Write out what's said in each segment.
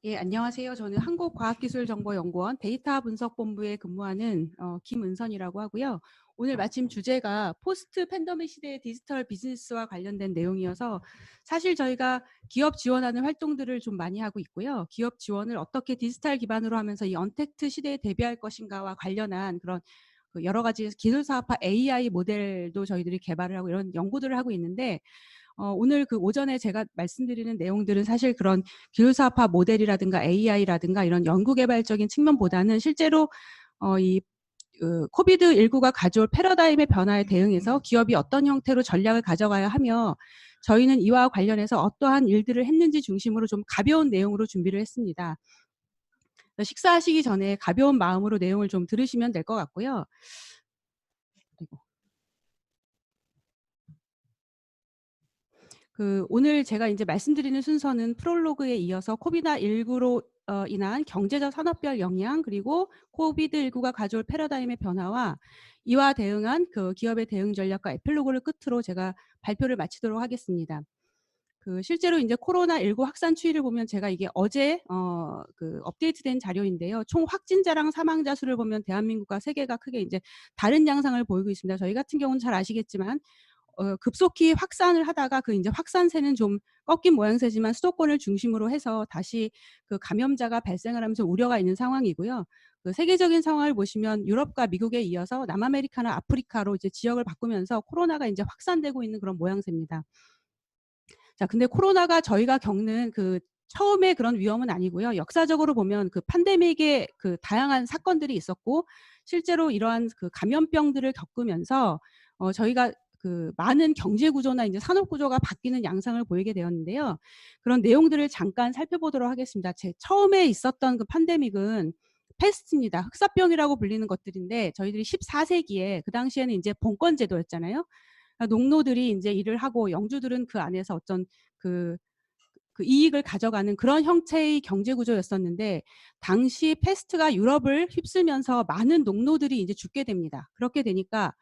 예, 안녕하세요. 저는 한국과학기술정보연구원 데이터 분석본부에 근무하는 김은선이라고 하고요. 오늘 마침 주제가 포스트 팬데믹 시대의 디지털 비즈니스와 관련된 내용이어서 사실 저희가 기업 지원하는 활동들을 좀 많이 하고 있고요. 기업 지원을 어떻게 디지털 기반으로 하면서 이 언택트 시대에 대비할 것인가와 관련한 그런 그 여러 가지 기술사업화 AI 모델도 저희들이 개발을 하고 이런 연구들을 하고 있는데 오늘 그 오전에 제가 말씀드리는 내용들은 사실 그런 기술사업화 모델이라든가 AI라든가 이런 연구개발적인 측면보다는 실제로 이 코비드19가 가져올 패러다임의 변화에 대응해서 기업이 어떤 형태로 전략을 가져가야 하며 저희는 이와 관련해서 어떠한 일들을 했는지 중심으로 좀 가벼운 내용으로 준비를 했습니다. 식사하시기 전에 가벼운 마음으로 내용을 좀 들으시면 될 것 같고요. 그리고 오늘 제가 이제 말씀드리는 순서는 프롤로그에 이어서 코비드19로 인한 경제적 산업별 영향 그리고 코비드19가 가져올 패러다임의 변화와 이와 대응한 그 기업의 대응 전략과 에필로그를 끝으로 제가 발표를 마치도록 하겠습니다. 실제로 이제 코로나19 확산 추이를 보면 제가 이게 어제 업데이트된 자료인데요. 총 확진자랑 사망자 수를 보면 대한민국과 세계가 크게 이제 다른 양상을 보이고 있습니다. 저희 같은 경우는 잘 아시겠지만 급속히 확산을 하다가 그 인제 확산세는 좀 꺾인 모양새지만 수도권을 중심으로 해서 다시 그 감염자가 발생을 하면서 우려가 있는 상황이고요. 세계적인 상황을 보시면 유럽과 미국에 이어서 남아메리카나 아프리카로 이제 지역을 바꾸면서 코로나가 인제 확산되고 있는 그런 모양새입니다. 자, 근데 코로나가 저희가 겪는 처음에 그런 위험은 아니고요. 역사적으로 보면 그 팬데믹의 그 다양한 사건들이 있었고 실제로 이러한 그 감염병들을 겪으면서 저희가 많은 경제 구조나 이제 산업 구조가 바뀌는 양상을 보이게 되었는데요. 그런 내용들을 잠깐 살펴보도록 하겠습니다. 처음에 있었던 그 팬데믹은 패스트입니다. 흑사병이라고 불리는 것들인데 저희들이 14세기에 그 당시에는 이제 봉건 제도였잖아요. 농노들이 인제 일을 하고 영주들은 그 안에서 어떤 그 이익을 가져가는 그런 형태의 경제 구조였었는데 당시 패스트가 유럽을 휩쓸면서 많은 농노들이 인제 죽게 됩니다. 그렇게 되니까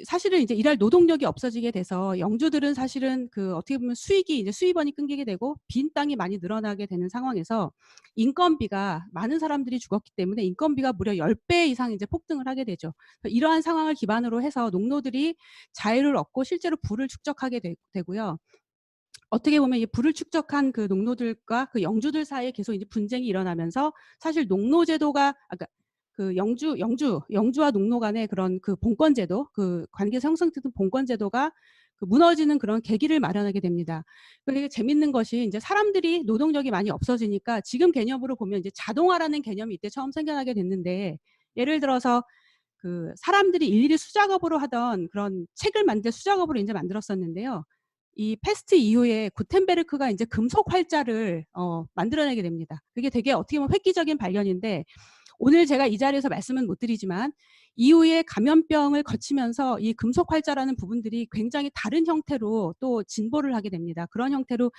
사실은 이제 일할 노동력이 없어지게 돼서 영주들은 사실은 어떻게 보면 수익이 이제 수입원이 끊기게 되고 빈 땅이 많이 늘어나게 되는 상황에서 인건비가 많은 사람들이 죽었기 때문에 인건비가 무려 10배 이상 이제 폭등을 하게 되죠. 이러한 상황을 기반으로 해서 농노들이 자유를 얻고 실제로 부를 축적하게 되고요. 어떻게 보면 이 부를 축적한 그 농노들과 그 영주들 사이에 계속 이제 분쟁이 일어나면서 사실 농노 제도가 그러니까 영주와 농노 간의 그런 그 봉건 제도, 그 관계에서 형성됐던 봉건 제도가 무너지는 그런 계기를 마련하게 됩니다. 되게 재밌는 것이 인제 사람들이 노동력이 많이 없어지니까 지금 개념으로 보면 이제 자동화라는 개념이 이때 처음 생겨나게 됐는데 예를 들어서 사람들이 일일이 수작업으로 하던 그런 책을 수작업으로 인제 만들었었는데요. 이 패스트 이후에 구텐베르크가 인제 금속 활자를 만들어내게 됩니다. 그게 되게 어떻게 보면 획기적인 발견인데 오늘 제가 이 자리에서 말씀은 못 드리지만 이후에 감염병을 거치면서 이 금속 활자라는 부분들이 굉장히 다른 형태로 또 진보를 하게 됩니다. 그런 형태로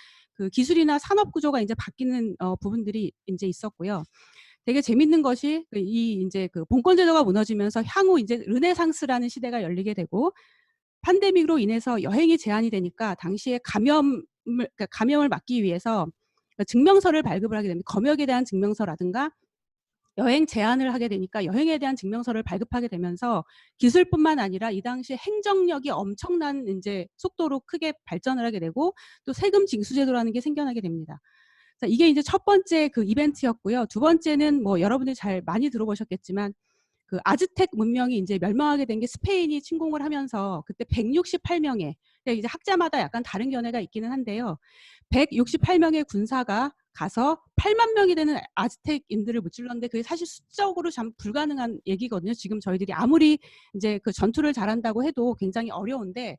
기술이나 산업 구조가 인제 바뀌는 부분들이 인제 있었고요. 되게 재밌는 것이 인제 봉건 제도가 무너지면서 향후 인제 르네상스라는 시대가 열리게 되고 팬데믹으로 인해서 여행이 제한이 되니까 당시에 감염을 막기 위해서 증명서를 발급을 하게 됩니다. 검역에 대한 증명서라든가 여행 제한을 하게 되니까 여행에 대한 증명서를 발급하게 되면서 기술뿐만 아니라 이 당시에 행정력이 엄청난 인제 속도로 크게 발전을 하게 되고 또 세금 징수 제도라는 게 생겨나게 됩니다. 자, 이게 이제 첫 번째 이벤트였고요. 두 번째는 뭐 여러분들이 잘 많이 들어보셨겠지만 아즈텍 문명이 인제 멸망하게 된 게 스페인이 침공을 하면서 그때 168명의 이제 학자마다 약간 다른 견해가 있기는 한데요. 168명의 군사가 가서 8만 명이 되는 아즈텍인들을 무찔렀는데 그게 사실 수적으로 참 불가능한 얘기거든요. 지금 저희들이 아무리 인제 전투를 잘한다고 해도 굉장히 어려운데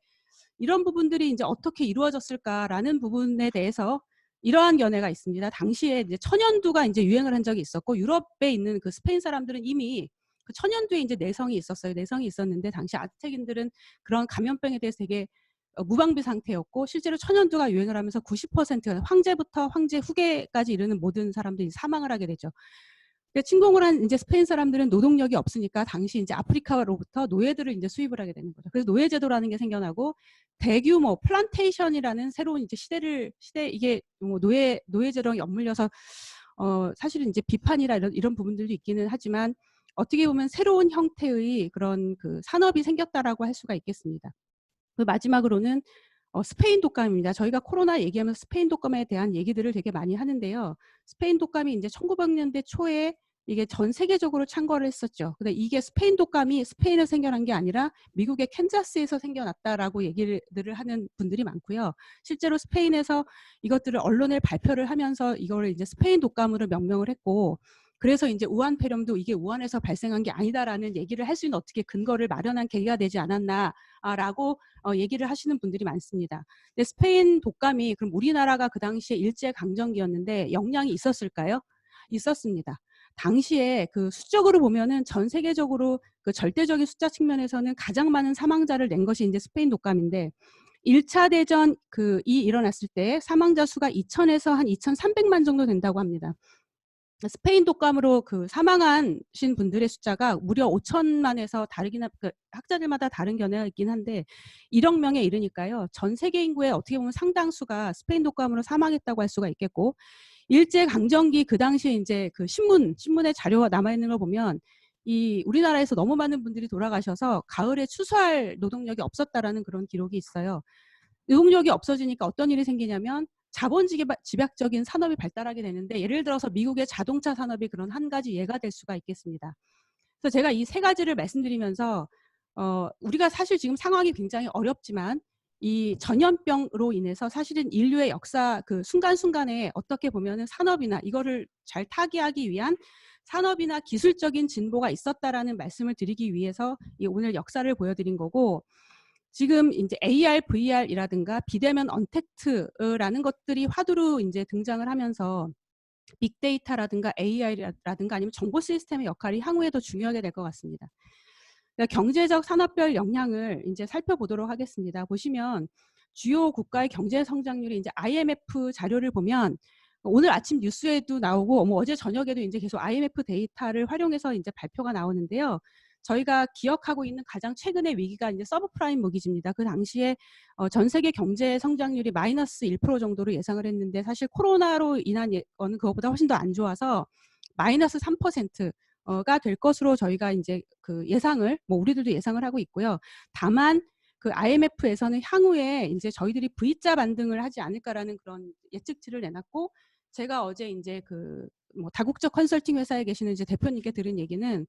이런 부분들이 인제 '어떻게 이루어졌을까.'라는 부분에 대해서 이러한 견해가 있습니다. 당시에 이제 천연두가 인제 유행을 한 적이 있었고 유럽에 있는 스페인 사람들은 이미 천연두에 인제 내성이 있었어요. 내성이 있었는데 당시 아즈텍인들은 그런 감염병에 대해서 되게 무방비 상태였고 실제로 천연두가 유행을 하면서 90%가 황제부터 황제 후계까지 이르는 모든 사람들이 사망을 하게 되죠. 그러니까 침공을 한 인제 스페인 사람들은 노동력이 없으니까 당시 인제 아프리카로부터 노예들을 인제 수입을 하게 되는 거죠. 그래서 노예 제도라는 게 생겨나고 대규모 플란테이션이라는 새로운 이제 시대 이게 뭐 노예 제도랑 맞물려서 사실은 인제 비판이라 이런 부분들도 있기는 하지만 어떻게 보면 새로운 형태의 그런 그 산업이 생겼다라고 할 수가 있겠습니다. 그 마지막으로는 스페인 독감입니다. 저희가 코로나 얘기하면서 스페인 독감에 대한 얘기들을 되게 많이 하는데요. 스페인 독감이 인제 1900년대 초에 이게 전 세계적으로 창궐을 했었죠. 근데 이게 스페인 독감이 스페인에서 생겨난 게 아니라 미국의 캔자스에서 생겨났다라고 얘기들을 하는 분들이 많고요. 실제로 스페인에서 이것들을 언론에 발표를 하면서 이거를 이제 스페인 독감으로 명명을 했고 그래서 인제 우한 폐렴도 이게 우한에서 발생한 게 아니다라는 얘기를 할 수 있는 어떻게 근거를 마련한 계기가 되지 않았나 라고 얘기를 하시는 분들이 많습니다. 근데 스페인 독감이 그럼 우리나라가 그 당시에 일제 강점기였는데 영향이 있었을까요? 있었습니다. 당시에 그 수적으로 보면은 전 세계적으로 그 절대적인 숫자 측면에서는 가장 많은 사망자를 낸 것이 인제 스페인 독감인데 1차 대전 일어났을 때 사망자 수가 2,000에서 한 2,300만 정도 된다고 합니다. 스페인 독감으로 그 사망하신 분들의 숫자가 무려 5천만에서 다르긴 그 학자들마다 다른 견해가 있긴 한데 1억 명에 이르니까요. 전 세계 인구의 어떻게 보면 상당수가 스페인 독감으로 사망했다고 할 수가 있겠고 일제 강점기 그 당시에 인제 그 신문에 자료가 남아 있는 걸 보면 이 우리나라에서 너무 많은 분들이 돌아가셔서 가을에 추수할 노동력이 없었다라는 그런 기록이 있어요. 노동력이 없어지니까 어떤 일이 생기냐면 집약적인 산업이 발달하게 되는데 예를 들어서 미국의 자동차 산업이 그런 한 가지 예가 될 수가 있겠습니다. 그래서 제가 이 세 가지를 말씀드리면서 우리가 사실 지금 상황이 굉장히 어렵지만 이 전염병으로 인해서 사실은 인류의 역사 그 순간순간에 어떻게 보면은 산업이나 이거를 잘 타개하기 위한 산업이나 기술적인 진보가 있었다라는 말씀을 드리기 위해서 이 오늘 역사를 보여드린 거고 지금 인제 AR, VR이라든가 비대면 언택트라는 것들이 화두로 인제 등장을 하면서 빅데이터라든가 AI라든가 아니면 정보 시스템의 역할이 향후에 더 중요하게 될 것 같습니다. 그러니까 경제적 산업별 영향을 인제 살펴보도록 하겠습니다. 보시면 주요 국가의 경제 성장률이 인제 IMF 자료를 보면 오늘 아침 뉴스에도 나오고 뭐 어제 저녁에도 인제 계속 IMF 데이터를 활용해서 인제 발표가 나오는데요. 저희가 기억하고 있는 가장 최근의 위기가 인제 서브프라임 모기지입니다. 그 당시에 전 세계 경제 성장률이 -1% 정도로 예상을 했는데 사실 코로나로 인한 거는 그것보다 훨씬 더 안 좋아서 -3% 가 될 것으로 저희가 인제 그 예상을 뭐 우리들도 예상을 하고 있고요. 다만 그 IMF에서는 향후에 인제 저희들이 V자 반등을 하지 않을까라는 그런 예측치를 내놨고 제가 어제 인제 그 뭐 다국적 컨설팅 회사에 계시는 이제 대표님께 들은 얘기는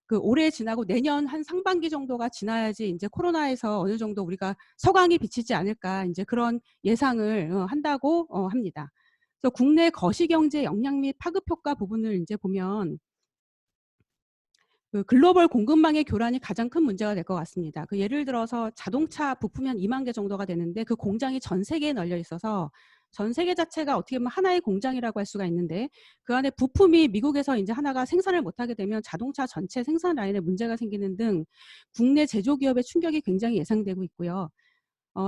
그 올해 지나고 내년 한 상반기 정도가 지나야지 인제 코로나에서 어느 정도 우리가 서강이 비치지 않을까 인제 그런 예상을 한다고 합니다. 그래서 국내 거시경제 영향 및 파급 효과 부분을 인제 보면 그 글로벌 공급망의 교란이 가장 큰 문제가 될 것 같습니다. 그 예를 들어서 자동차 부품이 한 20,000개 정도가 되는데 그 공장이 전 세계에 널려 있어서 전 세계 자체가 어떻게 보면 하나의 공장이라고 할 수가 있는데 그 안에 부품이 미국에서 인제 하나가 생산을 못 하게 되면 자동차 전체 생산 라인에 문제가 생기는 등 국내 제조기업의 충격이 굉장히 예상되고 있고요.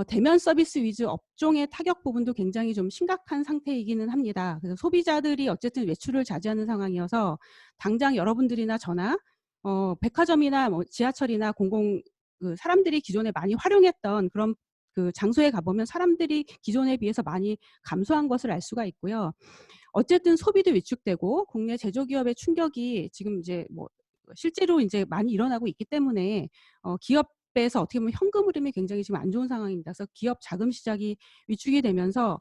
대면 서비스 위주 업종의 타격 부분도 굉장히 좀 심각한 상태이기는 합니다. 그래서 소비자들이 어쨌든 외출을 자제하는 상황이어서 당장 여러분들이나 저나 백화점이나 뭐 지하철이나 공공 그 사람들이 기존에 많이 활용했던 그런 그 장소에 가 보면 사람들이 기존에 비해서 많이 감소한 것을 알 수가 있고요. 어쨌든 소비도 위축되고 국내 제조기업의 충격이 지금 이제 뭐 실제로 인제 많이 일어나고 있기 때문에 기업에서 어떻게 보면 현금 흐름이 굉장히 지금 안 좋은 상황입니다. 그래서 기업 자금 시장이 위축이 되면서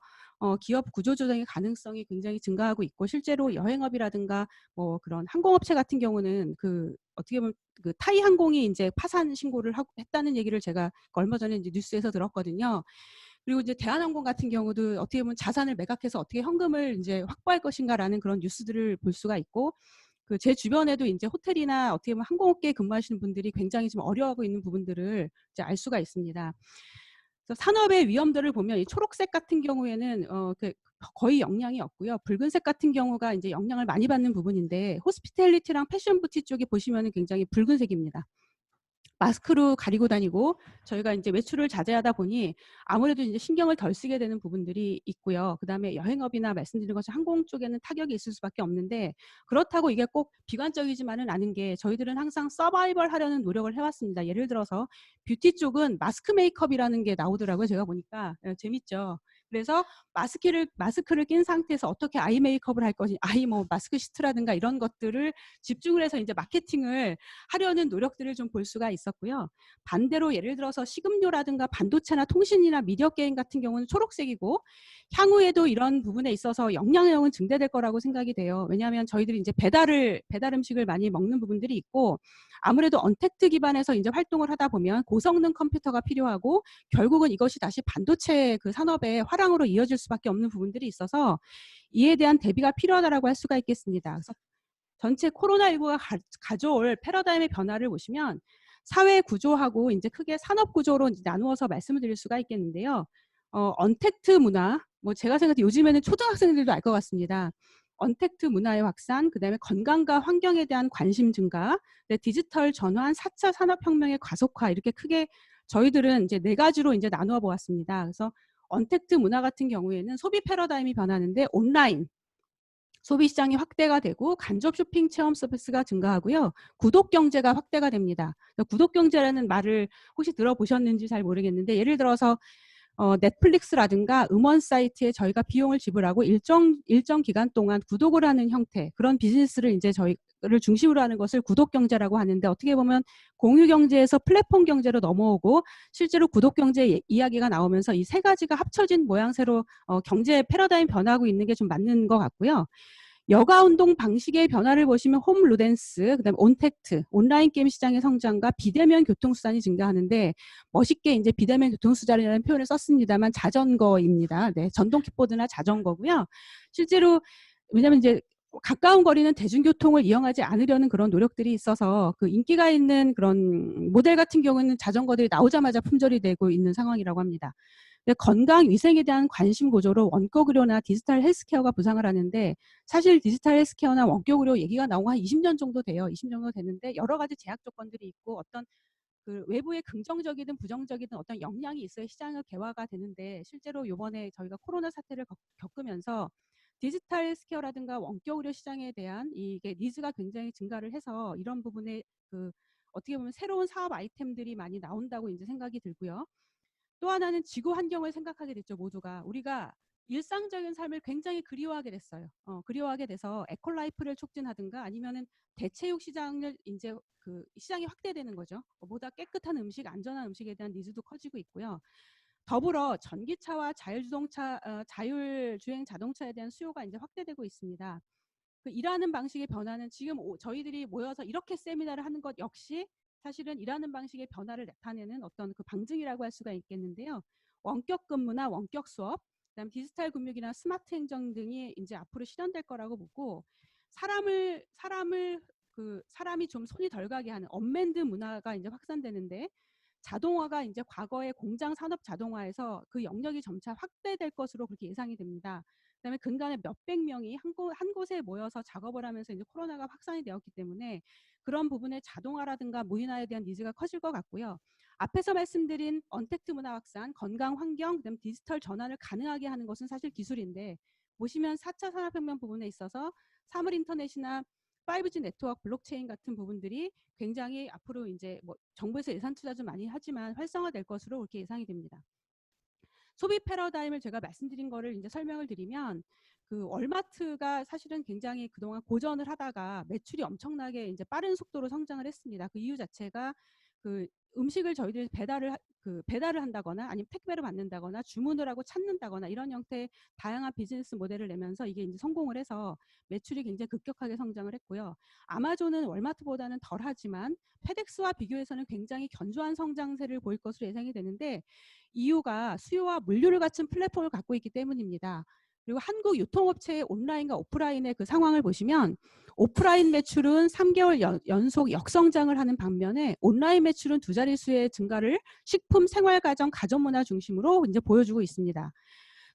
기업 구조 조정의 가능성이 굉장히 증가하고 있고 실제로 여행업이라든가 뭐 그런 항공업체 같은 경우는 그 어떻게 보면 그 타이 항공이 인제 파산 신고를 했다는 얘기를 제가 얼마 전에 인제 뉴스에서 들었거든요. 그리고 이제 대한항공 같은 경우도 어떻게 보면 자산을 매각해서 어떻게 현금을 인제 확보할 것인가라는 그런 뉴스들을 볼 수가 있고 그 제 주변에도 인제 호텔이나 어떻게 보면 항공업계에 근무하시는 분들이 굉장히 좀 어려워하고 있는 부분들을 이제 알 수가 있습니다. 그래서 산업의 위험도를 보면 이 초록색 같은 경우에는 거의 영향이 없고요. 붉은색 같은 경우가 인제 영향을 많이 받는 부분인데 호스피탈리티랑 패션 뷰티 쪽에 보시면은 굉장히 붉은색입니다. 마스크로 가리고 다니고 저희가 이제 외출을 자제하다 보니 아무래도 이제 신경을 덜 쓰게 되는 부분들이 있고요. 그다음에 여행업이나 말씀드린 것처럼 항공 쪽에는 타격이 있을 수밖에 없는데 그렇다고 이게 꼭 비관적이지만은 않은 게 저희들은 항상 서바이벌 하려는 노력을 해왔습니다. 예를 들어서 뷰티 쪽은 마스크 메이크업이라는 게 나오더라고요. 제가 보니까 재밌죠. 그래서 마스크를 낀 상태에서 어떻게 아이 메이크업을 할 것이 아이 뭐 마스크 시트라든가 이런 것들을 집중을 해서 이제 마케팅을 하려는 노력들을 좀 볼 수가 있었고요. 반대로 예를 들어서 식음료라든가 반도체나 통신이나 미디어 게임 같은 경우는 초록색이고 향후에도 이런 부분에 있어서 영향력은 증대될 거라고 생각이 돼요. 왜냐하면 저희들이 이제 배달 음식을 많이 먹는 부분들이 있고 아무래도 언택트 기반에서 이제 활동을 하다 보면 고성능 컴퓨터가 필요하고 결국은 이것이 다시 반도체 그 산업의 화랑으로 이어질 수밖에 없는 부분들이 있어서 이에 대한 대비가 필요하다라고 할 수가 있겠습니다. 그래서 전체 코로나19가 가져올 패러다임의 변화를 보시면 사회 구조하고 이제 크게 산업 구조로 이제 나누어서 말씀을 드릴 수가 있겠는데요. 언택트 문화, 뭐 제가 생각할 때 요즘에는 초등학생들도 알 것 같습니다. 언택트 문화의 확산, 그다음에 건강과 환경에 대한 관심 증가, 디지털 전환, 4차 산업혁명의 가속화 이렇게 크게 저희들은 이제 4가지로 이제 나누어 보았습니다. 그래서 언택트 문화 같은 경우에는 소비 패러다임이 변하는데 온라인 소비 시장이 확대가 되고 간접 쇼핑 체험 서비스가 증가하고요. 구독 경제가 확대가 됩니다. 구독 경제라는 말을 혹시 들어보셨는지 잘 모르겠는데 예를 들어서 넷플릭스라든가 음원 사이트에 저희가 비용을 지불하고 일정 기간 동안 구독을 하는 형태 그런 비즈니스를 이제 저희를 중심으로 하는 것을 구독 경제라고 하는데 어떻게 보면 공유 경제에서 플랫폼 경제로 넘어오고 실제로 구독 경제 이야기가 나오면서 이 3가지가 합쳐진 모양새로 경제 패러다임 변화하고 있는 게 좀 맞는 것 같고요. 여가 운동 방식의 변화를 보시면 홈 루덴스, 그다음에 온택트, 온라인 게임 시장의 성장과 비대면 교통수단이 증가하는데 멋있게 이제 비대면 교통수단이라는 표현을 썼습니다만 자전거입니다. 네, 전동 킥보드나 자전거고요. 실제로 왜냐하면 이제 가까운 거리는 대중교통을 이용하지 않으려는 그런 노력들이 있어서 그 인기가 있는 그런 모델 같은 경우는 자전거들이 나오자마자 품절이 되고 있는 상황이라고 합니다. 건강 위생에 대한 관심 고조로 원격 의료나 디지털 헬스케어가 부상을 하는데 사실 디지털 헬스케어나 원격 의료 얘기가 나온 한 20년 정도 돼요. 20년 정도 됐는데 여러 가지 제약 조건들이 있고 어떤 그 외부의 긍정적이든 부정적이든 어떤 영향이 있어야 시장의 개화가 되는데 실제로 이번에 저희가 코로나 사태를 겪으면서 디지털 헬스케어라든가 원격 의료 시장에 대한 이게 니즈가 굉장히 증가를 해서 이런 부분에 그 어떻게 보면 새로운 사업 아이템들이 많이 나온다고 이제 생각이 들고요. 또 하나는 지구 환경을 생각하게 됐죠. 모두가 우리가 일상적인 삶을 굉장히 그리워하게 됐어요. 그리워하게 돼서 에코라이프를 촉진하든가 아니면은 대체육 시장을 이제 그 시장이 확대되는 거죠. 보다 깨끗한 음식, 안전한 음식에 대한 니즈도 커지고 있고요. 더불어 전기차와 자율주행 자동차에 대한 수요가 이제 확대되고 있습니다. 그 일하는 방식의 변화는 지금 저희들이 모여서 이렇게 세미나를 하는 것 역시 사실은 일하는 방식의 변화를 나타내는 어떤 그 방증이라고 할 수가 있겠는데요. 원격 근무나 원격 수업, 그다음 디지털 금융이나 스마트 행정 등이 이제 앞으로 실현될 거라고 보고 사람이 좀 손이 덜 가게 하는 언맨드 문화가 이제 확산되는데 자동화가 이제 과거의 공장 산업 자동화에서 그 영역이 점차 확대될 것으로 그렇게 예상이 됩니다. 그다음에 근간에 몇백 명이 한 곳에 모여서 작업을 하면서 이제 코로나가 확산이 되었기 때문에 그런 부분의 자동화라든가 무인화에 대한 니즈가 커질 것 같고요. 앞에서 말씀드린 언택트 문화 확산, 건강 환경, 그다음 디지털 전환을 가능하게 하는 것은 사실 기술인데 보시면 4차 산업혁명 부분에 있어서 사물 인터넷이나 5G 네트워크, 블록체인 같은 부분들이 굉장히 앞으로 이제 뭐 정부에서 예산 투자 좀 많이 하지만 활성화될 것으로 그렇게 예상이 됩니다. 소비 패러다임을 제가 말씀드린 거를 이제 설명을 드리면 그 월마트가 사실은 굉장히 그동안 고전을 하다가 매출이 엄청나게 이제 빠른 속도로 성장을 했습니다. 그 이유 자체가 그 음식을 저희들이 배달을 한다거나 아니면 택배를 받는다거나 주문을 하고 찾는다거나 이런 형태의 다양한 비즈니스 모델을 내면서 이게 이제 성공을 해서 매출이 굉장히 급격하게 성장을 했고요. 아마존은 월마트보다는 덜하지만 페덱스와 비교해서는 굉장히 견조한 성장세를 보일 것으로 예상이 되는데 이유가 수요와 물류를 갖춘 플랫폼을 갖고 있기 때문입니다. 그리고 한국 유통업체의 온라인과 오프라인의 그 상황을 보시면 오프라인 매출은 3개월 연속 역성장을 하는 반면에 온라인 매출은 2자릿수의 증가를 식품, 생활가정, 가전문화 중심으로 이제 보여주고 있습니다.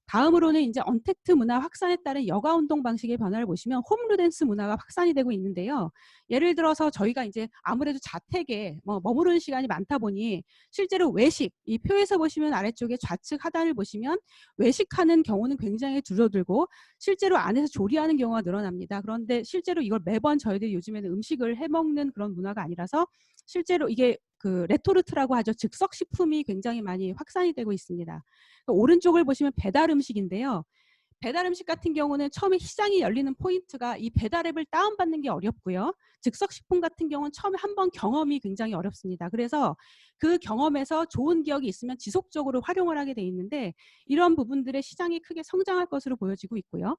다음으로는 이제 언택트 문화 확산에 따른 여가 운동 방식의 변화를 보시면 홈루댄스 문화가 확산이 되고 있는데요. 예를 들어서 저희가 이제 아무래도 자택에 머무르는 시간이 많다 보니 실제로 외식, 이 표에서 보시면 아래쪽에 좌측 하단을 보시면 외식하는 경우는 굉장히 줄어들고 실제로 안에서 조리하는 경우가 늘어납니다. 그런데 실제로 이걸 매번 저희들이 요즘에는 음식을 해 먹는 그런 문화가 아니라서 실제로 이게 그 레토르트라고 하죠. 즉석 식품이 굉장히 많이 확산이 되고 있습니다. 오른쪽을 보시면 배달 음식인데요. 배달 음식 같은 경우는 처음에 시장이 열리는 포인트가 이 배달 앱을 다운받는 게 어렵고요. 즉석 식품 같은 경우는 처음에 한번 경험이 굉장히 어렵습니다. 그래서 그 경험에서 좋은 기억이 있으면 지속적으로 활용을 하게 돼 있는데 이런 부분들의 시장이 크게 성장할 것으로 보여지고 있고요.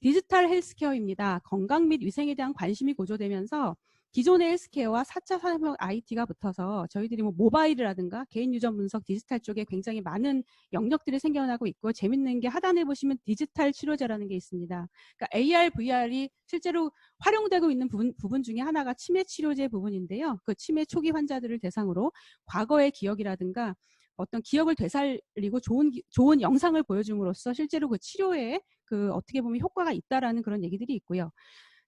디지털 헬스케어입니다. 건강 및 위생에 대한 관심이 고조되면서 기존의 헬스케어와 4차 산업혁명 IT가 붙어서 저희들이 모바일이라든가 개인 유전 분석 디지털 쪽에 굉장히 많은 영역들이 생겨나고 있고 재밌는 게 하단에 보시면 디지털 치료제라는 게 있습니다. 그러니까 AR, VR이 실제로 활용되고 있는 부분 중에 하나가 치매 치료제 부분인데요. 그 치매 초기 환자들을 대상으로 과거의 기억이라든가 어떤 기억을 되살리고 좋은 영상을 보여줌으로써 실제로 그 치료에 그 어떻게 보면 효과가 있다라는 그런 얘기들이 있고요.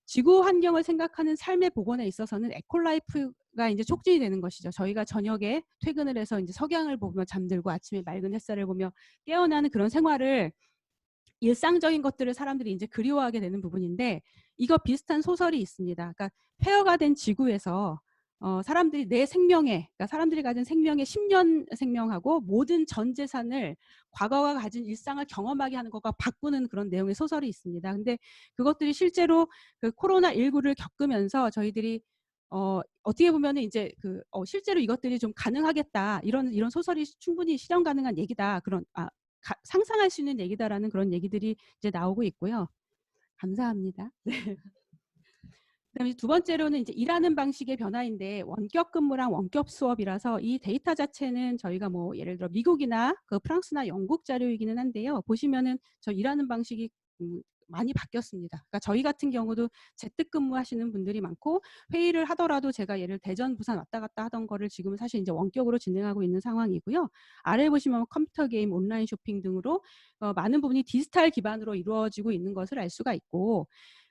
지구 환경을 생각하는 삶의 복원에 있어서는 에코라이프가 이제 촉진이 되는 것이죠. 저희가 저녁에 퇴근을 해서 이제 석양을 보며 잠들고 아침에 맑은 햇살을 보며 깨어나는 그런 생활을 일상적인 것들을 사람들이 이제 그리워하게 되는 부분인데 이거 비슷한 소설이 있습니다. 그러니까 폐허가 된 지구에서 사람들이 내 생명에, 그러니까 사람들이 가진 생명의 10년 생명하고 모든 전 재산을 과거가 가진 일상을 경험하게 하는 것과 바꾸는 그런 내용의 소설이 있습니다. 근데 그것들이 실제로 그 코로나19를 겪으면서 저희들이 어떻게 보면은 이제 실제로 이것들이 좀 가능하겠다. 이런 소설이 충분히 실현 가능한 얘기다. 그런 상상할 수 있는 얘기다라는 그런 얘기들이 이제 나오고 있고요. 감사합니다. 네. 그다음에 두 번째로는 이제 일하는 방식의 변화인데 원격 근무랑 원격 수업이라서 이 데이터 자체는 저희가 예를 들어 미국이나 그 프랑스나 영국 자료이기는 한데요. 보시면은 저 일하는 방식이 많이 바뀌었습니다. 그러니까 저희 같은 경우도 재택근무하시는 분들이 많고 회의를 하더라도 제가 예를 대전, 부산 왔다 갔다 하던 거를 지금은 사실 이제 원격으로 진행하고 있는 상황이고요. 아래 보시면 컴퓨터 게임, 온라인 쇼핑 등으로 많은 부분이 디지털 기반으로 이루어지고 있는 것을 알 수가 있고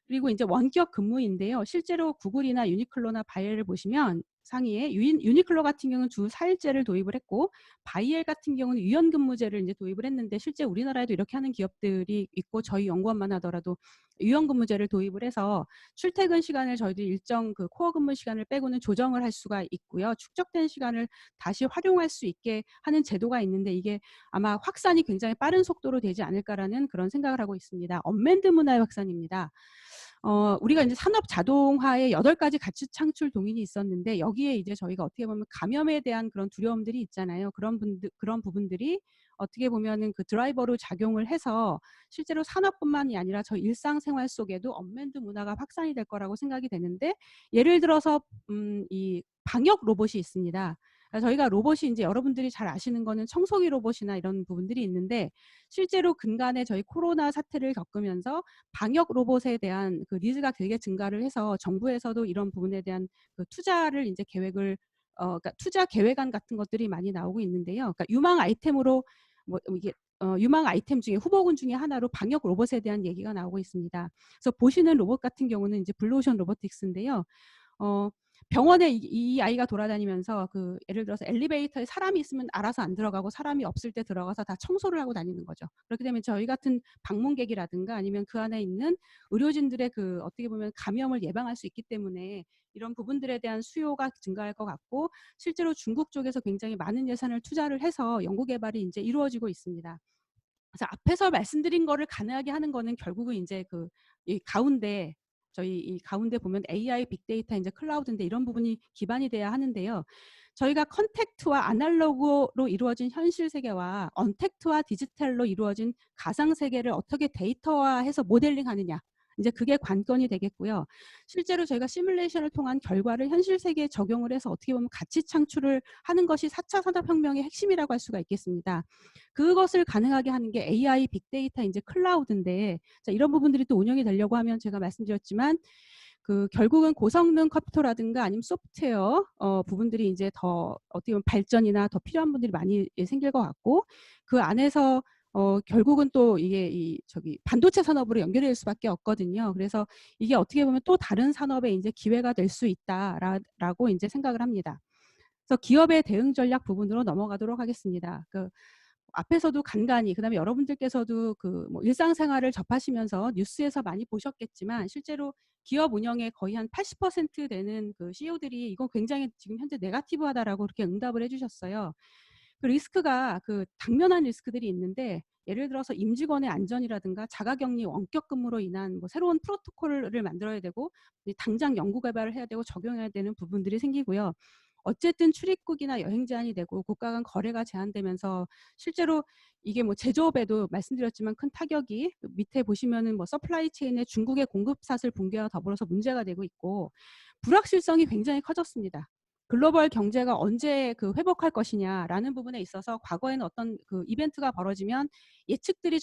그리고 이제 원격 근무인데요. 실제로 구글이나 유니클로나 바이엘을 보시면 상위에 유니클로 같은 경우는 주 4일제를 도입을 했고 바이엘 같은 경우는 유연근무제를 이제 도입을 했는데 실제 우리나라에도 이렇게 하는 기업들이 있고 저희 연구원만 하더라도 유연근무제를 도입을 해서 출퇴근 시간을 저희들이 일정 그 코어 근무 시간을 빼고는 조정을 할 수가 있고요. 축적된 시간을 다시 활용할 수 있게 하는 제도가 있는데 이게 아마 확산이 굉장히 빠른 속도로 되지 않을까라는 그런 생각을 하고 있습니다. 언맨드 문화의 확산입니다. 우리가 이제 산업 자동화에 8가지 가치 창출 동인이 있었는데 여기에 이제 저희가 어떻게 보면 감염에 대한 그런 두려움들이 있잖아요. 그런 부분들이 어떻게 보면은 그 드라이버로 작용을 해서 실제로 산업뿐만이 아니라 저희 일상생활 속에도 언맨드 문화가 확산이 될 거라고 생각이 되는데 예를 들어서 이 방역 로봇이 있습니다. 저희가 로봇이 이제 여러분들이 잘 아시는 거는 청소기 로봇이나 이런 부분들이 있는데 실제로 근간에 저희 코로나 사태를 겪으면서 방역 로봇에 대한 그 니즈가 되게 증가를 해서 정부에서도 이런 부분에 대한 그 투자를 이제 계획을 그러니까 투자 계획안 같은 것들이 많이 나오고 있는데요. 그러니까 유망 아이템으로 이게 유망 아이템 중에 후보군 중에 하나로 방역 로봇에 대한 얘기가 나오고 있습니다. 그래서 보시는 로봇 같은 경우는 이제 블루오션 로보틱스인데요. 병원에 이 아이가 돌아다니면서 그 예를 들어서 엘리베이터에 사람이 있으면 알아서 안 들어가고 사람이 없을 때 들어가서 다 청소를 하고 다니는 거죠. 그렇게 되면 저희 같은 방문객이라든가 아니면 그 안에 있는 의료진들의 그 어떻게 보면 감염을 예방할 수 있기 때문에 이런 부분들에 대한 수요가 증가할 것 같고 실제로 중국 쪽에서 굉장히 많은 예산을 투자를 해서 연구 개발이 이제 이루어지고 있습니다. 그래서 앞에서 말씀드린 거를 가능하게 하는 거는 결국은 이제 이 가운데 저희 이 가운데 보면 AI, 빅데이터, 이제 클라우드인데 이런 부분이 기반이 돼야 하는데요. 저희가 컨택트와 아날로그로 이루어진 현실 세계와 언택트와 디지털로 이루어진 가상 세계를 어떻게 데이터화해서 모델링하느냐. 이제 그게 관건이 되겠고요. 실제로 저희가 시뮬레이션을 통한 결과를 현실 세계에 적용을 해서 어떻게 보면 가치 창출을 하는 것이 4차 산업혁명의 핵심이라고 할 수가 있겠습니다. 그것을 가능하게 하는 게 AI, 빅데이터, 이제 클라우드인데 자, 이런 부분들이 또 운영이 되려고 하면 제가 말씀드렸지만 그 결국은 고성능 컴퓨터라든가 아니면 소프트웨어 부분들이 이제 더 어떻게 보면 발전이나 더 필요한 분들이 많이 생길 것 같고 그 안에서 결국은 또 이게 반도체 산업으로 연결될 수밖에 없거든요. 그래서 이게 어떻게 보면 또 다른 산업의 인제 기회가 될 수 있다라고 인제 생각을 합니다. 그래서 기업의 대응 전략 부분으로 넘어가도록 하겠습니다. 앞에서도 간간히, 그다음에 여러분들께서도 뭐 일상생활을 접하시면서 뉴스에서 많이 보셨겠지만, 실제로 기업 운영의 거의 한 80% 되는 CEO들이 "이거 굉장히 지금 현재 네거티브하다."라고 그렇게 응답을 해 주셨어요. 리스크가 당면한 리스크들이 있는데, 예를 들어서 임직원의 안전이라든가 자가격리, 원격 근무로 인한 뭐 새로운 프로토콜을 만들어야 되고, 당장 연구 개발을 해야 되고 적용해야 되는 부분들이 생기고요. 어쨌든 출입국이나 여행 제한이 되고 국가 간 거래가 제한되면서, 실제로 이게 뭐 제조업에도 말씀드렸지만 큰 타격이, 밑에 보시면은 뭐 서플라이 체인의 중국의 공급사슬 붕괴와 더불어서 문제가 되고 있고, 불확실성이 굉장히 커졌습니다. 글로벌 경제가 언제 회복할 것이냐라는 부분에 있어서, 과거에는 어떤 이벤트가 벌어지면 예측들이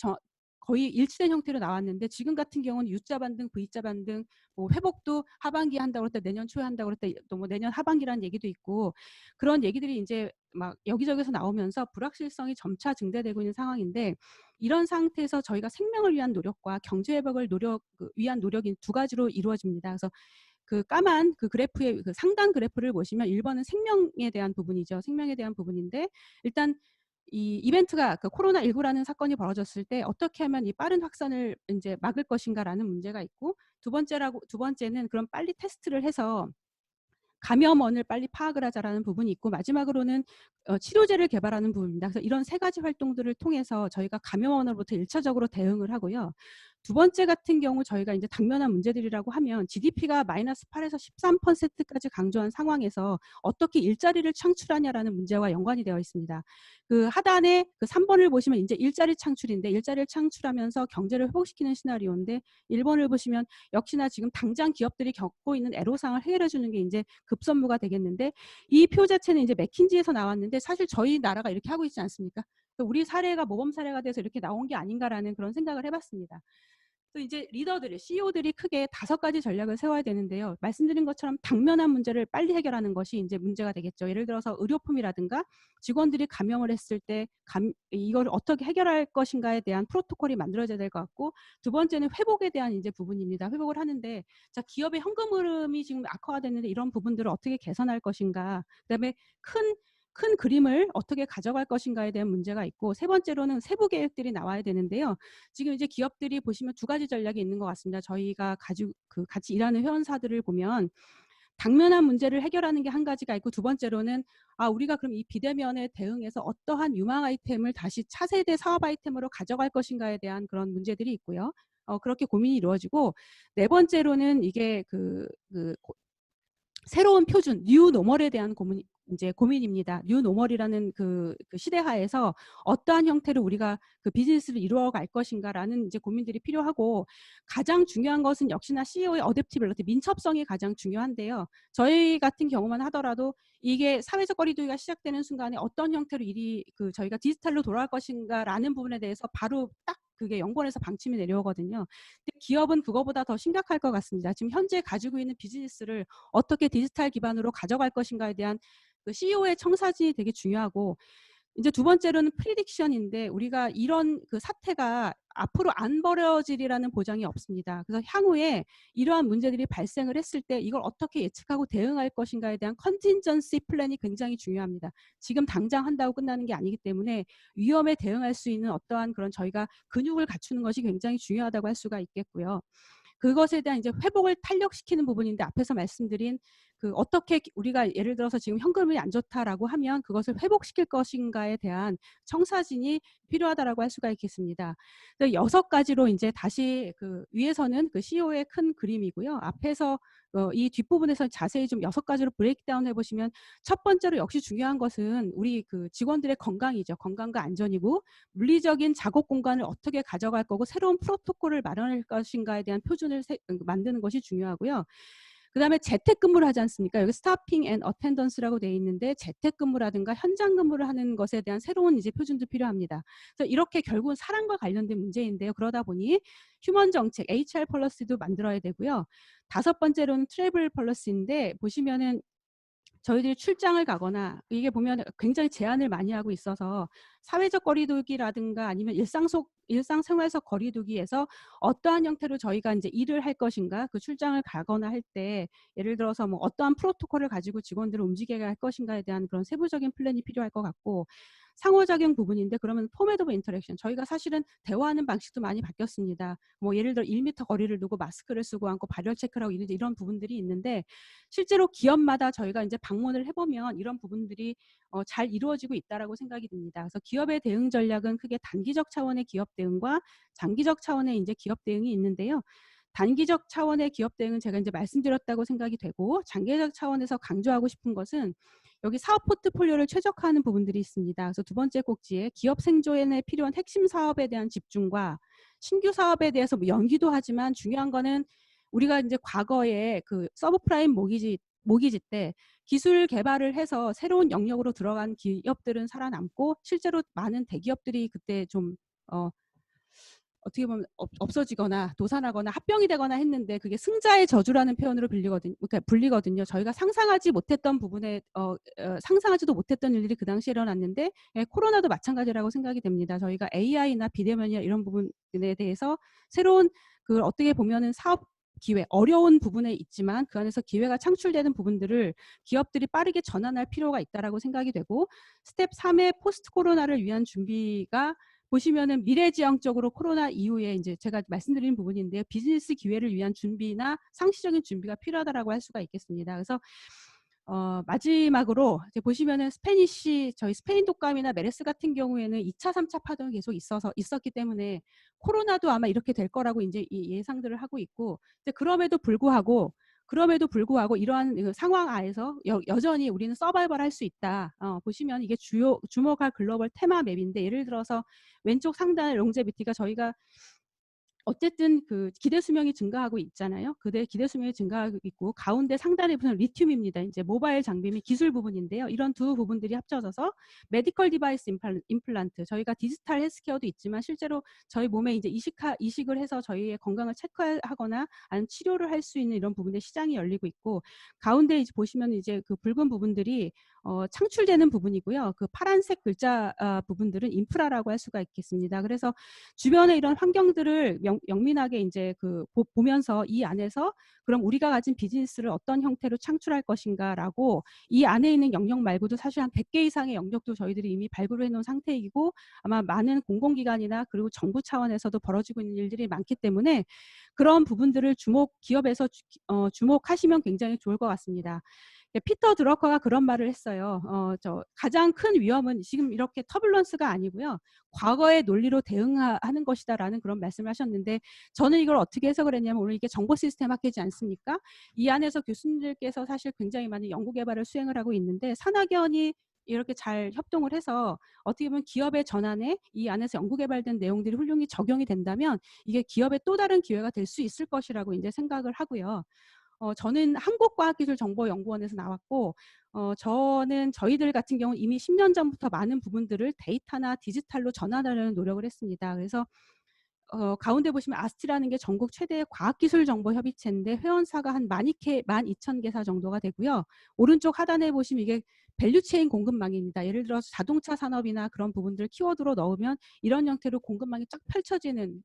거의 일치된 형태로 나왔는데, 지금 같은 경우는 U자 반등, V자 반등, 뭐 회복도 하반기에 한다고 그랬다, 내년 초에 한다고 그랬다, 또 뭐 내년 하반기라는 얘기도 있고, 그런 얘기들이 인제 막 여기저기서 나오면서 불확실성이 점차 증대되고 있는 상황인데, 이런 상태에서 저희가 생명을 위한 노력과 경제 회복을 위한 노력이 두 가지로 이루어집니다. 그래서 까만 그래프의 상단 그래프를 보시면, 1 번은 생명에 대한 부분이죠. 생명에 대한 부분인데, 일단 이 이벤트가 코로나19라는 사건이 벌어졌을 때 어떻게 하면 이 빠른 확산을 인제 막을 것인가라는 문제가 있고, 두 번째는 그럼 빨리 테스트를 해서 감염원을 빨리 파악을 하자라는 부분이 있고, 마지막으로는 치료제를 개발하는 부분입니다. 그래서 이런 세 가지 활동들을 통해서 저희가 감염원으로부터 1차적으로 대응을 하고요. 두 번째 같은 경우, 저희가 인제 당면한 문제들이라고 하면, GDP가 -8에서 13%까지 강조한 상황에서 어떻게 일자리를 창출하냐라는 문제와 연관이 되어 있습니다. 하단에 3 번을 보시면 인제 일자리 창출인데, 일자리를 창출하면서 경제를 회복시키는 시나리오인데, 1 번을 보시면 역시나 지금 당장 기업들이 겪고 있는 애로사항을 해결해 주는 게 인제 급선무가 되겠는데, 이 표 자체는 이제 맥킨지에서 나왔는데, 사실 저희 나라가 이렇게 하고 있지 않습니까? 우리 사례가 모범 사례가 돼서 이렇게 나온 게 아닌가라는 그런 생각을 해 봤습니다. 또 이제 리더들이, CEO들이 크게 5 가지 전략을 세워야 되는데요. 말씀드린 것처럼 당면한 문제를 빨리 해결하는 것이 인제 문제가 되겠죠. 예를 들어서 의료품이라든가 직원들이 감염을 했을 때 이거를 어떻게 해결할 것인가에 대한 프로토콜이 만들어져야 될 것 같고, 두 번째는 회복에 대한 인제 부분입니다. 회복을 하는데, 자, 기업의 현금 흐름이 지금 악화가 됐는데 이런 부분들을 어떻게 개선할 것인가, 그다음에 큰 그림을 어떻게 가져갈 것인가에 대한 문제가 있고, 세 번째로는 세부 계획들이 나와야 되는데요. 지금 이제 기업들이 보시면 두 가지 전략이 있는 것 같습니다. 저희가 같이 일하는 회원사들을 보면, 당면한 문제를 해결하는 게 한 가지가 있고, 두 번째로는 우리가 그럼 이 비대면에 대응해서 어떠한 유망 아이템을 다시 차세대 사업 아이템으로 가져갈 것인가에 대한 그런 문제들이 있고요. 그렇게 고민이 이루어지고, 네 번째로는 이게 새로운 표준 뉴 노멀에 대한 고민입니다. 뉴 노멀이라는 시대하에서 어떠한 형태로 우리가 비즈니스를 이루어 갈 것인가라는 이제 고민들이 필요하고, 가장 중요한 것은 역시나 CEO의 어댑티빌리티, 민첩성이 가장 중요한데요. 저희 같은 경우만 하더라도 이게 사회적 거리두기가 시작되는 순간에 어떤 형태로 일이 저희가 디지털로 돌아갈 것인가라는 부분에 대해서 바로 딱 그게 연구원에서 방침이 내려오거든요. 근데 기업은 그거보다 더 심각할 것 같습니다. 지금 현재 가지고 있는 비즈니스를 어떻게 디지털 기반으로 가져갈 것인가에 대한 CEO의 청사진이 되게 중요하고, 이제 두 번째로는 프리딕션인데, 우리가 이런 사태가 앞으로 안 벌어지리라는 보장이 없습니다. 그래서 향후에 이러한 문제들이 발생을 했을 때 이걸 어떻게 예측하고 대응할 것인가에 대한 컨틴전시 플랜이 굉장히 중요합니다. 지금 당장 한다고 끝나는 게 아니기 때문에, 위험에 대응할 수 있는 어떠한 그런 저희가 근육을 갖추는 것이 굉장히 중요하다고 할 수가 있겠고요. 그것에 대한 이제 회복을 탄력시키는 부분인데, 앞에서 말씀드린 어떻게 우리가 예를 들어서 지금 현금이 안 좋다라고 하면 그것을 회복시킬 것인가에 대한 청사진이 필요하다라고 할 수가 있겠습니다. 그래서 6 가지로 인제 다시 위에서는 CEO의 큰 그림이고요. 앞에서 이 뒷부분에서 자세히 좀 6 가지로 브레이크다운 해 보시면, 첫 번째로 역시 중요한 것은 우리 직원들의 건강이죠. 건강과 안전이고, 물리적인 작업 공간을 어떻게 가져갈 거고, 새로운 프로토콜을 마련할 것인가에 대한 표준을 만드는 것이 중요하고요. 그다음에 재택근무를 하지 않습니까? 여기 스타핑 앤 어텐던스라고 되어 있는데, 재택근무라든가 현장 근무를 하는 것에 대한 새로운 이제 표준도 필요합니다. 그래서 이렇게 결국은 사람과 관련된 문제인데요. 그러다 보니 휴먼 정책 HR 폴리시도 만들어야 되고요. 5 번째로는 트래블 폴리시인데, 보시면은 저희들이 출장을 가거나 이게 보면 굉장히 제한을 많이 하고 있어서 사회적 거리두기라든가 아니면 일상생활적 거리두기에서 어떠한 형태로 저희가 인제 일을 할 것인가, 그 출장을 가거나 할 때 예를 들어서 뭐 어떠한 프로토콜을 가지고 직원들을 움직이게 할 것인가에 대한 그런 세부적인 플랜이 필요할 것 같고, 상호작용 부분인데 그러면 포맷 오브 인터랙션, 저희가 사실은 대화하는 방식도 많이 바뀌었습니다. 뭐 예를 들어 1미터 거리를 두고 마스크를 쓰고 앉고 발열 체크를 하고 이런 부분들이 있는데, 실제로 기업마다 저희가 인제 방문을 해 보면 이런 부분들이 잘 이루어지고 있다라고 생각이 듭니다. 그래서 기업의 대응 전략은 크게 단기적 차원의 기업 대응과 장기적 차원의 인제 기업 대응이 있는데요. 단기적 차원의 기업 대응은 제가 인제 말씀드렸다고 생각이 되고, 장기적 차원에서 강조하고 싶은 것은 여기 사업 포트폴리오를 최적화하는 부분들이 있습니다. 그래서 두 번째 꼭지에 기업 생존에 필요한 핵심 사업에 대한 집중과 신규 사업에 대해서 뭐 연기도 하지만, 중요한 거는 우리가 인제 과거에 그 서브프라임 모기지 때 기술 개발을 해서 새로운 영역으로 들어간 기업들은 살아남고, 실제로 많은 대기업들이 그때 좀 어 어떻게 보면 없어지거나 도산하거나 합병이 되거나 했는데, 그게 승자의 저주라는 표현으로 그러니까 불리거든요. 저희가 상상하지 못했던 부분에 상상하지도 못했던 일들이 그 당시에 일어났는데, 예, 코로나도 마찬가지라고 생각이 됩니다. 저희가 AI나 비대면이나 이런 부분에 대해서 새로운 그 어떻게 보면은 사업 기회, 어려운 부분에 있지만 그 안에서 기회가 창출되는 부분들을 기업들이 빠르게 전환할 필요가 있다라고 생각이 되고, 스텝 3의 포스트 코로나를 위한 준비가 보시면은 미래지향적으로 코로나 이후에 인제 제가 말씀드린 부분인데요. 비즈니스 기회를 위한 준비나 상시적인 준비가 필요하다라고 할 수가 있겠습니다. 그래서 마지막으로 이제 보시면은 저희 스페인 독감이나 메르스 같은 경우에는 2 차, 3차 파동이 계속 있었기 때문에 코로나도 아마 이렇게 될 거라고 인제 예상들을 하고 있고, 근데 그럼에도 불구하고 이러한 그 상황 하에서 여전히 우리는 서바이벌 할 수 있다. 보시면 이게 주목할 글로벌 테마 맵인데, 예를 들어서 왼쪽 상단의 롱제비티가 저희가 어쨌든 그 기대 수명이 증가하고 있잖아요. 기대 수명이 증가하고 있고, 가운데 상단에 보면 리튬입니다. 인제 모바일 장비 및 기술 부분인데요. 이런 두 부분들이 합쳐져서 메디컬 디바이스 임플란트, 저희가 디지털 헬스케어도 있지만 실제로 저희 몸에 이제 이식을 해서 저희의 건강을 체크하거나 아니면 치료를 할 수 있는 이런 부분의 시장이 열리고 있고, 가운데 이제 보시면 이제 그 붉은 부분들이 창출되는 부분이고요. 그 파란색 글자 부분들은 인프라라고 할 수가 있겠습니다. 그래서 주변의 이런 환경들을 영민하게 인제 그 보면서 이 안에서 그럼 우리가 가진 비즈니스를 어떤 형태로 창출할 것인가라고, 이 안에 있는 영역 말고도 사실 한 100개 이상의 영역도 저희들이 이미 발굴을 해 놓은 상태이고, 아마 많은 공공기관이나 그리고 정부 차원에서도 벌어지고 있는 일들이 많기 때문에 그런 부분들을 기업에서 주목하시면 굉장히 좋을 것 같습니다. 예, 피터 드러커가 그런 말을 했어요. "가장 큰 위험은 지금 이렇게 터뷸런스가 아니고요, 과거의 논리로 하는 것이다."라는 그런 말씀을 하셨는데, 저는 이걸 어떻게 해석을 했냐면, 오늘 이게 정보 시스템 학회지 않습니까? 이 안에서 교수님들께서 사실 굉장히 많은 연구 개발을 수행을 하고 있는데, 산학연이 이렇게 잘 협동을 해서 어떻게 보면 기업의 전환에 이 안에서 연구 개발된 내용들이 훌륭히 적용이 된다면 이게 기업의 또 다른 기회가 될 수 있을 것이라고 인제 생각을 하고요. 저는 한국과학기술정보연구원에서 나왔고, 저희들 같은 경우는 이미 10년 전부터 많은 부분들을 데이터나 디지털로 전환하려는 노력을 했습니다. 그래서 가운데 보시면 아스티라는 게 전국 최대의 과학기술정보협의체인데 회원사가 한 12,000개사 정도가 되고요. 오른쪽 하단에 보시면 이게 밸류체인 공급망입니다. 예를 들어서 자동차 산업이나 그런 부분들을 키워드로 넣으면 이런 형태로 공급망이 쫙 펼쳐지는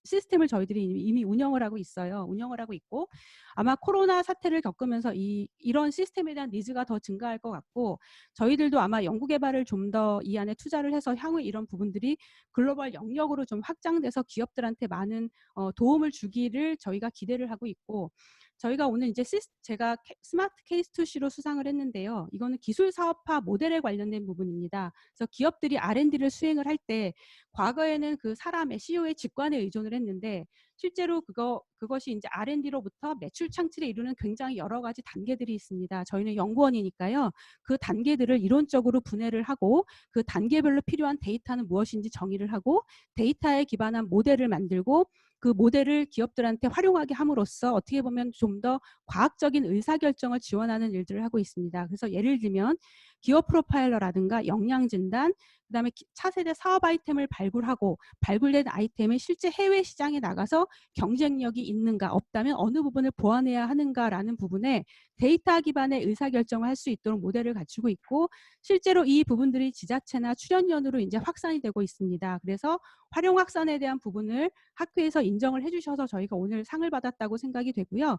시스템을 저희들이 이미 운영을 하고 있어요. 운영을 하고 있고, 아마 코로나 사태를 겪으면서 이런 시스템에 대한 니즈가 더 증가할 것 같고, 저희들도 아마 연구 개발을 좀 더 이 안에 투자를 해서 향후 이런 부분들이 글로벌 영역으로 좀 확장돼서 기업들한테 많은 도움을 주기를 저희가 기대를 하고 있고, 저희가 오늘 이제 제가 스마트 케이스 투시로 수상을 했는데요. 이거는 기술 사업화 모델에 관련된 부분입니다. 그래서 기업들이 R&D를 수행을 할 때 과거에는 그 사람의 CEO의 직관에 의존을 했는데, 실제로 그것이 이제 R&D로부터 매출 창출에 이르는 굉장히 여러 가지 단계들이 있습니다. 저희는 연구원이니까요. 그 단계들을 이론적으로 분해를 하고, 그 단계별로 필요한 데이터는 무엇인지 정의를 하고, 데이터에 기반한 모델을 만들고, 그 모델을 기업들한테 활용하게 함으로써 어떻게 보면 좀 더 과학적인 의사결정을 지원하는 일들을 하고 있습니다. 그래서 예를 들면 기업 프로파일러라든가 역량 진단, 그다음에 차세대 사업 아이템을 발굴하고, 발굴된 아이템이 실제 해외 시장에 나가서 경쟁력이 있는가, 없다면 어느 부분을 보완해야 하는가라는 부분에 데이터 기반의 의사결정을 할 수 있도록 모델을 갖추고 있고 실제로 이 부분들이 지자체나 출연연으로 이제 확산이 되고 있습니다. 그래서 활용 확산에 대한 부분을 학회에서 인정을 해 주셔서 저희가 오늘 상을 받았다고 생각이 되고요.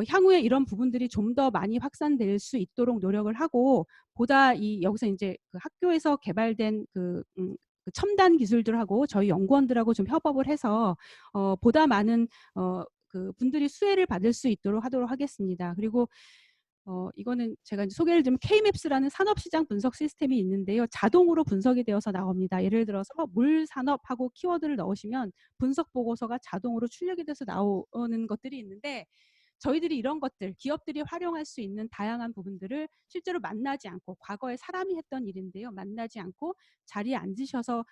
향후에 이런 부분들이 좀 더 많이 확산될 수 있도록 노력을 하고 보다 여기서 인제 그 학교에서 개발된 그 첨단 기술들하고 저희 연구원들하고 좀 협업을 해서 보다 많은 그 분들이 수혜를 받을 수 있도록 하도록 하겠습니다. 그리고 이거는 제가 이제 소개를 드리면 K-MAPS라는 산업시장 분석 시스템이 있는데요. 자동으로 분석이 되어서 나옵니다. 예를 들어서 물 산업하고 키워드를 넣으시면 분석 보고서가 자동으로 출력이 돼서 나오는 것들이 있는데 저희들이 이런 것들 기업들이 활용할 수 있는 다양한 부분들을 실제로 만나지 않고 과거에 사람이 했던 일인데요. 만나지 않고 자리에 앉으셔서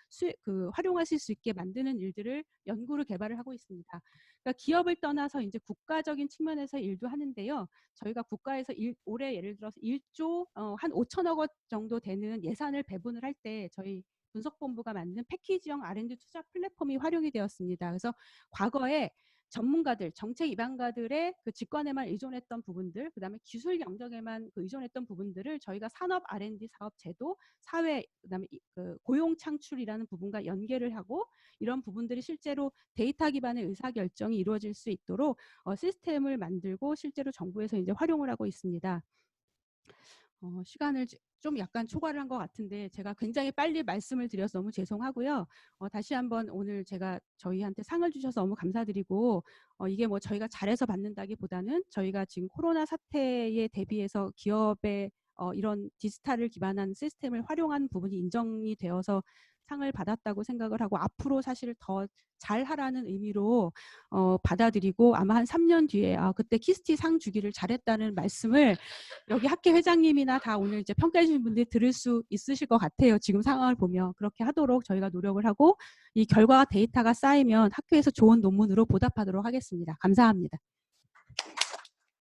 활용하실 수 있게 만드는 일들을 연구를 개발을 하고 있습니다. 그러니까 기업을 떠나서 이제 국가적인 측면에서 일도 하는데요. 저희가 국가에서 올해 예를 들어서 1조 한 5천억 원 정도 되는 예산을 배분을 할 때 저희 분석본부가 만든 패키지형 R&D 투자 플랫폼이 활용이 되었습니다. 그래서 과거에 전문가들, 정책 입안가들의 그 직관에만 의존했던 부분들, 그다음에 기술 영역에만 의존했던 부분들을 저희가 산업 R&D 사업 제도, 사회, 그다음에 그 고용 창출이라는 부분과 연계를 하고 이런 부분들이 실제로 데이터 기반의 의사 결정이 이루어질 수 있도록 시스템을 만들고 실제로 정부에서 이제 활용을 하고 있습니다. 시간을 좀 약간 초과를 한 것 같은데 제가 굉장히 빨리 말씀을 드려서 너무 죄송하고요. 다시 한번 오늘 제가 저희한테 상을 주셔서 너무 감사드리고 이게 뭐 저희가 잘해서 받는다기보다는 저희가 지금 코로나 사태에 대비해서 기업의 이런 디지털을 기반한 시스템을 활용한 부분이 인정이 되어서 상을 받았다고 생각을 하고 앞으로 사실 더 잘하라는 의미로 받아들이고 아마 한 3년 뒤에 그때 키스티 상 주기를 잘했다는 말씀을 여기 학회 회장님이나 다 오늘 이제 평가해 주신 분들이 들을 수 있으실 것 같아요. 지금 상황을 보면 그렇게 하도록 저희가 노력을 하고 이 결과가 데이터가 쌓이면 학회에서 좋은 논문으로 보답하도록 하겠습니다. 감사합니다.